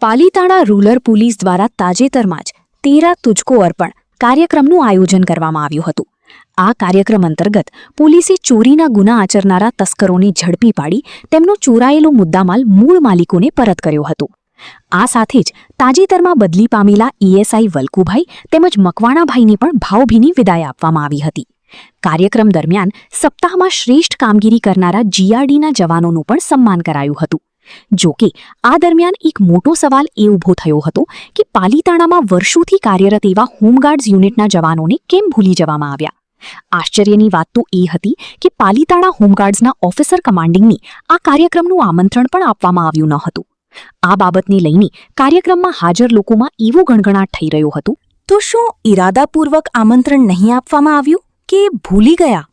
Palitana rural police દ્વારા તાજેતરમાં જ તેરા તુજકો અર્પણ કાર્યક્રમનું આયોજન કરવામાં આવ્યું હતું. આ કાર્યક્રમ અંતર્ગત પોલીસે ચોરીના ગુના આચરનારા તસ્કરોને ઝડપી પાડી તેમનો ચોરાયેલો મુદ્દામાલ મૂળ માલિકોને પરત કર્યો હતો. આ સાથે જ તાજેતરમાં બદલી પામેલા એએસઆઈ વલ્કુભાઈ તેમજ મકવાણાભાઈને પણ ભાવભીની વિદાય આપવામાં આવી હતી. કાર્યક્રમ દરમિયાન સપ્તાહમાં શ્રેષ્ઠ કામગીરી કરનારા જીઆરડીના જવાનોનું પણ સન્માન કરાયું હતું. જો કે આ દરમિયાન એક મોટો સવાલ એ ઊભો થયો હતો કે પાલીતાણામાં વર્ષોથી કાર્યરત એવા હોમગાર્ડ્સ યુનિટના જવાનોને કેમ ભૂલી જવામાં આવ્યા. આશ્ચર્યની વાત તો એ હતી કે પાલીતાણા હોમગાર્ડ્સના ઓફિસર કમાન્ડિંગની આ કાર્યક્રમનું આમંત્રણ પણ આપવામાં આવ્યું ન હતું. આ બાબતને લઈને કાર્યક્રમમાં હાજર લોકોમાં એવો ગણગણાટ થઈ રહ્યો હતો. તો શું ઇરાદાપૂર્વક આમંત્રણ નહીં આપવામાં આવ્યું કે ભૂલી ગયા?